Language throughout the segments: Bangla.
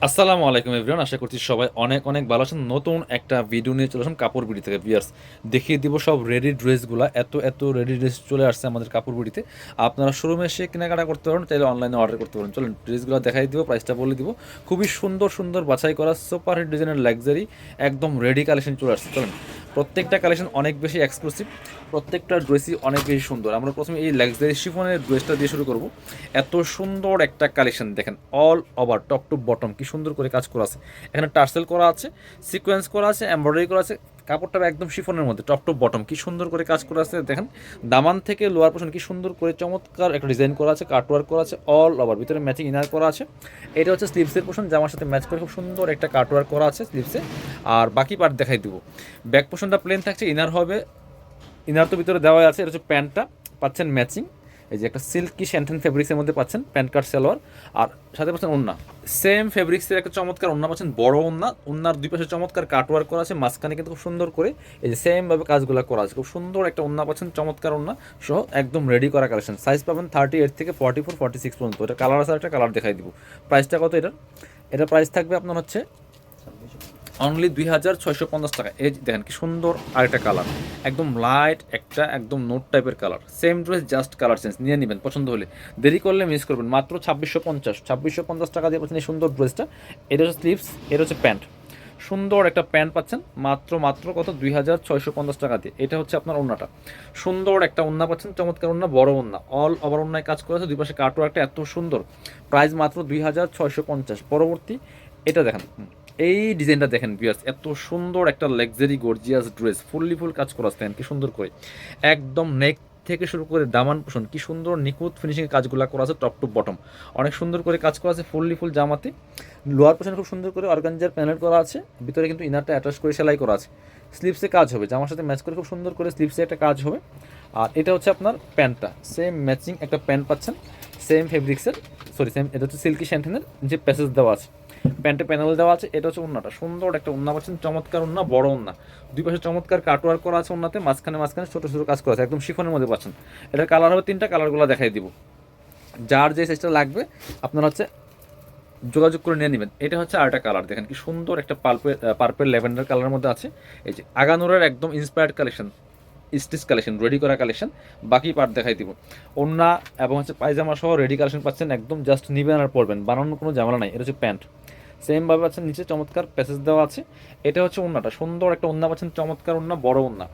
আসসালামু আলাইকুম এভরিওয়ান, আশা করছি সবাই অনেক অনেক ভালো আছেন। নতুন একটা ভিডিও নিয়ে চলে আসলাম কাপড় বিড়ি থেকে ভিউয়ার্স। দেখিয়ে দিব সব রেডি ড্রেসগুলো। এত এত রেডি ড্রেস চলে আসছে আমাদের কাপড় বিড়িতে। আপনারা শোরুমে এসে কেনাকাটা করতে পারেন, চাইলে অনলাইনে অর্ডার করতে পারেন। চলুন ড্রেসগুলো দেখাই দিব, প্রাইসটা বলে দিব। খুবই সুন্দর সুন্দর বাছাই করা সুপার হিট ডিজাইনের লাক্সারি একদম রেডি কালেকশন চলে আসছে। চলুন, প্রত্যেকটা কালেকশন অনেক বেশি এক্সক্লুসিভ, প্রত্যেকটা ড্রেসই অনেক বেশি সুন্দর। আমরা প্রথমে এই লাক্সারি শিফনের ড্রেসটা দিয়ে শুরু করব। এত সুন্দর একটা কালেকশন দেখেন, all over top to bottom কি সুন্দর করে কাজ করা আছে। এখানে টার্সেল করা আছে, সিকোয়েন্স করা আছে, এমব্রয়ডারি করা আছে। কাপড়টা একদম শিফনের মধ্যে টপ টু বটম কি সুন্দর করে কাজ করা আছে। দেখেন দামান থেকে লোয়ার পোর্শন কি সুন্দর করে চমৎকার একটা ডিজাইন করা আছে, কাটওয়ার্ক করা আছে অল ওভার। ভিতরে ম্যাচিং ইনার করা আছে। এটা হচ্ছে স্লিভসের পোর্শন, জামার সাথে ম্যাচ করে খুব সুন্দর একটা কাটওয়ার্ক করা আছে স্লিভসে। আর বাকি পার্ট দেখাই দিব। ব্যাক পোর্শনটা প্লেন থাকছে, ইনার হবে, ইনার তো ভিতরে দেওয়া আছে। এটা হচ্ছে প্যান্টটা পাচ্ছেন ম্যাচিং, এই যে একটা সিল্কি শ্যান্টেন ফেব্রিক্সের মধ্যে পাচ্ছেন প্যান্ট কাট সালোয়ার। আর সাথে পাচ্ছেন ওন্না, সেম ফেব্রিক্সের একটা চমৎকার ওন্না পাচ্ছেন, বড় ওন্না। ওন্নার দুই পাশে চমৎকার কাটওয়ার্ক করা আছে, মাঝখানে কিন্তু খুব সুন্দর করে এই যে সেমভাবে কাজগুলো করা আছে। খুব সুন্দর একটা ওন্না পাচ্ছেন, চমৎকার ওন্না সহ একদম রেডি করা কালেকশন। সাইজ পাবেন 38 থেকে 44 46 পর্যন্ত। এটা কালার আছে, একটা কালার দেখাই দিব। প্রাইসটা কত এটার? এটা প্রাইস থাকবে আপনার হচ্ছে অনলি 2650 টাকা। এই দেখেন কি সুন্দর আরেকটা কালার, একদম লাইট একটা একদম নোট টাইপের colour. Same dress, just colour change. নিয়ে নেবেন, পছন্দ হলে, দেরি করলে মিস করবেন। মাত্র 2650 টাকা দিয়ে পাচ্ছেন এই সুন্দর ড্রেসটা। এটা হচ্ছে স্লিভস, এটা হচ্ছে প্যান্ট। সুন্দর একটা প্যান্ট পাচ্ছেন মাত্র মাত্র কত, 2650 টাকা দিয়ে। এটা হচ্ছে আপনার ওন্নাটা, সুন্দর একটা ওন্না পাচ্ছেন, চমৎকার ওন্না, বড় ওন্না, অল ওভার ওন্নায় কাজ করেছে, দুই পাশে কাটওয়ার্কটা এত সুন্দর। প্রাইস মাত্র 2650। পরবর্তী এটা দেখেন, এই ডিজাইনটা দেখেন ভিউয়ার্স, এত সুন্দর একটা লাক্সারি গর্জিয়াস ড্রেস, ফুল কাজ করা আছে কি সুন্দর করে। একদম নেক থেকে শুরু করে দামান পোষণ কি সুন্দর নিখুঁত ফিনিশিং কাজগুলো করা আছে, টপ টু বটম অনেক সুন্দর করে কাজ করা আছে। ফুল জামাতে লোয়ার পোষণ খুব সুন্দর করে অর্গানজার প্যানেল করা আছে, ভিতরে কিন্তু ইনারটা অ্যাটাচ করে সেলাই করা আছে। স্লিপসে কাজ হবে, জামার সাথে ম্যাচ করে খুব সুন্দর করে স্লিপসে একটা কাজ হবে। আর এটা হচ্ছে আপনার প্যান্টটা, সেম ম্যাচিং একটা প্যান্ট পাচ্ছেন, সেম ফেব্রিক্সের, সরি সেম, এটা হচ্ছে সিল্কি শ্যান্টেনের যে প্যাসেজ দেওয়া আছে, প্যান্টে প্যানেল দেওয়া আছে। এটা হচ্ছে ওন্নাটা, সুন্দর একটা ওন্না পাচ্ছেন, চমৎকার ওন্না, বড় ওন্না, দুই পাশে চমৎকার কাটওয়ার্ক করা আছে ওন্নাতে, মাঝখানে মাঝখানে ছোটো ছোটো কাজ করা আছে, একদম শিফনের মধ্যে পাচ্ছেন। এটার কালার হবে তিনটা, কালারগুলো দেখাই দিব। যার যে সাইজটা লাগবে আপনার হচ্ছে যোগাযোগ করে নিয়ে নেবেন। এটা হচ্ছে আরেকটা কালার, দেখেন কি সুন্দর একটা পার্পেল ল্যাভেন্ডার কালারের মধ্যে আছে। এই যে আগানোরের একদম inspired collection, stitch collection, ready করা কালেকশন। বাকি পার্ট দেখাই দিব। ওন্না এবং হচ্ছে পায়জামা সহ রেডি কালেকশন পাচ্ছেন, একদম জাস্ট নিবেন আর পরবেন, বানানোর কোনো ঝামেলা নাই। এটা হচ্ছে প্যান্ট, সেমভাবে পাচ্ছেন, নিচে চমৎকার প্যাসেজ দেওয়া আছে। এটা হচ্ছে ওন্নাটা, সুন্দর একটা ওন্না পাচ্ছেন, চমৎকার ওন্না, বড় ওন্না,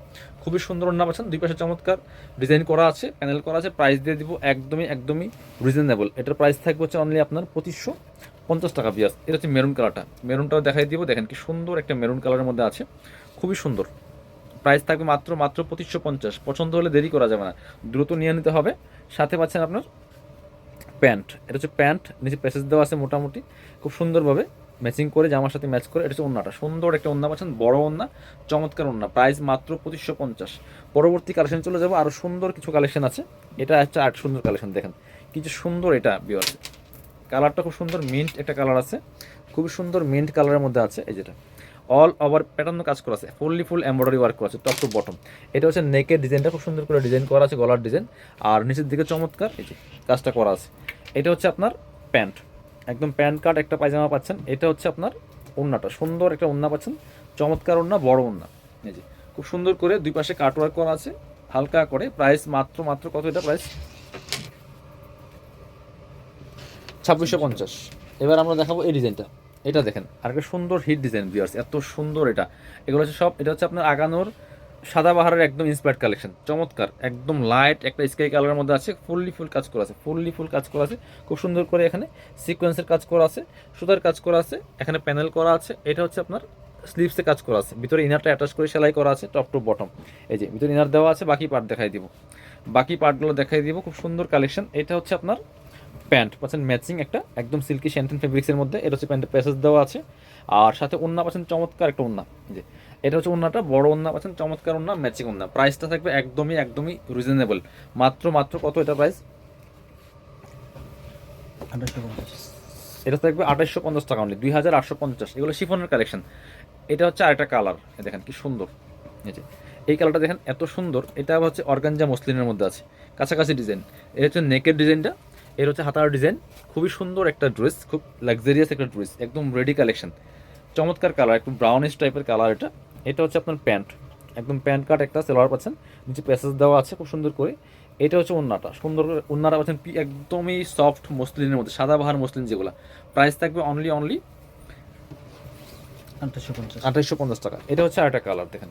খুবই সুন্দর ওন্না পাচ্ছেন, দুই পাশে চমৎকার ডিজাইন করা আছে, প্যানেল করা আছে। প্রাইস দিয়ে দিব একদমই একদমই রিজনেবল। এটার প্রাইস থাকবে হচ্ছে অনলি আপনার 2550 টাকা বিয়াস। এটা হচ্ছে মেরুন কালারটা, মেরুনটাও দেখাই দিব। দেখেন কি সুন্দর একটা মেরুন কালারের মধ্যে আছে, খুবই সুন্দর। প্রাইস থাকবে মাত্র মাত্র 2550। পছন্দ হলে দেরি করা যাবে না, দ্রুত নিয়ে নিতে হবে। সাথে পাচ্ছেন আপনার প্যান্ট, এটা হচ্ছে প্যান্ট, নিচে প্যাসেজ দেওয়া আছে মোটামুটি খুব সুন্দরভাবে ম্যাচিং করে, জামার সাথে ম্যাচ করে। এটা হচ্ছে ওন্নাটা, সুন্দর একটা ওন্না পাচ্ছেন, বড় ওন্না, চমৎকার ওন্না। প্রাইস মাত্র 2550। পরবর্তী কালেকশন চলে যাবো, আরও সুন্দর কিছু কালেকশন আছে। এটা হচ্ছে আট সুন্দর কালেকশন, দেখেন কিছু সুন্দর। এটা বিয়ার কালারটা খুব সুন্দর, মিন্ট একটা কালার আছে, খুবই সুন্দর মিন্ট কালারের মধ্যে আছে। এই যেটা অল ওভার প্যাটার্ন কাজ করা আছে, ফুল এমব্রয়ডারি ওয়ার্ক করা আছে টপ টু বটম। এটা হচ্ছে নেকের ডিজাইনটা খুব সুন্দর করে ডিজাইন করা আছে, গলার ডিজাইন, আর নিচের দিকে চমৎকার এই যে কাজটা করা আছে। এটা হচ্ছে আপনার প্যান্ট, একদম প্যান্ট কাট একটা পায়জামা পাচ্ছেন। এটা হচ্ছে আপনার ওন্নাটা, সুন্দর একটা ওন্না পাচ্ছেন, চমৎকার ওন্না, বড় ওন্না। এই যে খুব সুন্দর করে দুই পাশে কাট ওয়ার্ক করা আছে হালকা করে। প্রাইস মাত্র মাত্র কত, এটা প্রাইস 2650। এবার আমরা দেখাবো এই ডিজাইনটা। এটা দেখেন আরেকটা সুন্দর হিট ডিজাইন ভিউয়ার্স, এত সুন্দর এটা। এগুলো হচ্ছে সব, এটা হচ্ছে আপনার আগানোর সাদাবাহারের একদম ইন্সপায়ার্ড কালেকশন, চমৎকার একদম লাইট একটা স্কাই কালারের মধ্যে আছে। ফুল কাজ করা আছে, ফুল কাজ করা আছে খুব সুন্দর করে। এখানে সিকোয়েন্সের কাজ করা আছে, সুতার কাজ করা আছে, এখানে প্যানেল করা আছে। এটা হচ্ছে আপনার স্লিভসে কাজ করা আছে, ভিতরে ইনারটা অ্যাটাচ করে সেলাই করা আছে টপ টু বটম। এই যে ভিতরে ইনার দেওয়া আছে। বাকি পার্ট দেখাই দিব, বাকি পার্টগুলো দেখাই দিব। খুব সুন্দর কালেকশন। এটা হচ্ছে আপনার প্যান্ট পাচ্ছেন ম্যাচিং একটা একদম সিল্কি শ্যান্টেন ফেব্রিক্সের মধ্যে। এটা হচ্ছে প্যান্টের প্যাসেজ দেওয়া আছে, আর সাথে ওন্না পাচ্ছেন চমৎকার একটা ওন্না। যে এটা হচ্ছে ওন্নাটা, বড় ওন্না পাচ্ছেন, চমৎকার ওন্না, ম্যাচিং ওন্না। প্রাইসটা থাকবে একদমই একদমই রিজনেবল, মাত্র মাত্র কত এটা প্রাইস? 2850। এটা থাকবে 2850 টাকা অনলি, 2850। এগুলো শিফনের কালেকশন। এটা হচ্ছে আরেকটা কালার, দেখেন কি সুন্দর। এই যে এই কালারটা দেখেন এত সুন্দর। এটা হচ্ছে অর্গানজা মসলিনের মধ্যে আছে, কাছাকাছি ডিজাইন। এটা হচ্ছে নেকের ডিজাইনটা, এর হচ্ছে হাতার ডিজাইন, খুবই সুন্দর একটা ড্রেস, খুব লাক্সারিয়াস একটা ড্রেস, একদম রেডি কালেকশন, চমৎকার কালার, একটু ব্রাউনিশ টাইপের কালার এটা। এটা হচ্ছে আপনার প্যান্ট, একদম প্যান্ট কাট একটা সেলোয়ার পাচ্ছেন, নিচে প্যাসেজ দেওয়া আছে খুব সুন্দর করে। এটা হচ্ছে ওন্নাটা, সুন্দর করে ওন্নাটা পাচ্ছেন একদমই সফট মসলিনের মধ্যে, সাদাবাহার মসলিন যেগুলো। প্রাইস থাকবে অনলি 2850 টাকা। এটা হচ্ছে আরেকটা কালার দেখেন,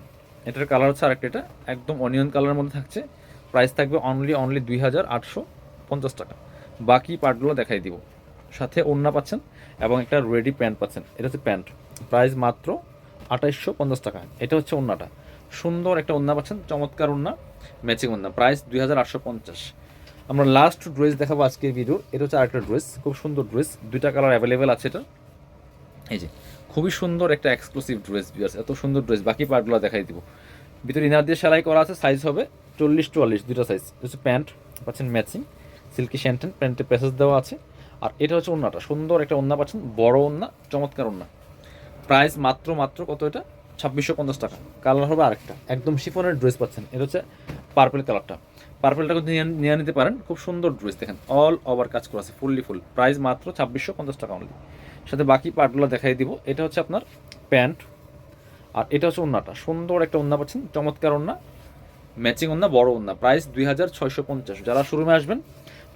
এটার কালার হচ্ছে আরেকটা, এটা একদম অনিয়ন কালারের মধ্যে থাকছে। প্রাইস থাকবে অনলি 2850 টাকা। বাকি পার্টগুলো দেখাই দিব। সাথে ওড়না পাচ্ছেন এবং একটা রেডি প্যান্ট পাচ্ছেন, এটা হচ্ছে প্যান্ট, প্রাইস মাত্র 2850 টাকা। এটা হচ্ছে ওড়নাটা, সুন্দর একটা ওড়না পাচ্ছেন, চমৎকার ওড়না, ম্যাচিং ওড়না, প্রাইস 2850। আমরা লাস্ট ড্রেস দেখাবো আজকের ভিডিও। এটা হচ্ছে আরেকটা ড্রেস, খুব সুন্দর ড্রেস, দুইটা কালার অ্যাভেলেবেল আছে এটা। এই যে খুবই সুন্দর একটা এক্সক্লুসিভ ড্রেস বিয়ার্স, এত সুন্দর ড্রেস, বাকি পার্টগুলো দেখাই দিব। ভিতরে ইনার দিয়ে সেলাই করা আছে, সাইজ হবে 40-44 দুটো সাইজ। হচ্ছে প্যান্ট পাচ্ছেন ম্যাচিং, সিল্কি শ্যান্টেন, প্যান্টে প্যাসেজ দেওয়া আছে। আর এটা হচ্ছে ওন্নাটা, সুন্দর একটা ওন্না পাচ্ছেন, বড় ওন্না, চমৎকার ওন্না। প্রাইস মাত্র কত এটা, 2650 টাকা। কালার হবে আরেকটা, একদম শিফনের ড্রেস পাচ্ছেন, এটা হচ্ছে পার্পল কালারটা। পার্পলটা কিন্তু নিয়ে নিতে পারেন, খুব সুন্দর ড্রেস দেখেন, অল ওভার কাজ করা আছে, ফুল। প্রাইস মাত্র 2650 টাকা অনলি। সাথে বাকি পার্টগুলো দেখাই দিব। এটা হচ্ছে আপনার প্যান্ট, আর এটা হচ্ছে ওন্নাটা, সুন্দর একটা ওন্না পাচ্ছেন, চমৎকার ওন্না, ম্যাচিং ওন্না, বড় ওন্না, প্রাইস 2650। যারা শোরুমে আসবেন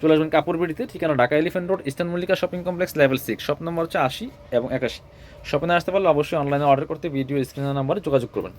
চলে আসবেন কাপড় বিড়িতে, ঠিকানা Dhaka elephant road, eastern Mallika shopping complex, level 6, shop number হচ্ছে 80 এবং 81। শপিংয়ে আসতে পারলে অবশ্যই অনলাইনে অর্ডার করতে ভিডিও স্ক্রিনের নাম্বারে যোগাযোগ করবেন।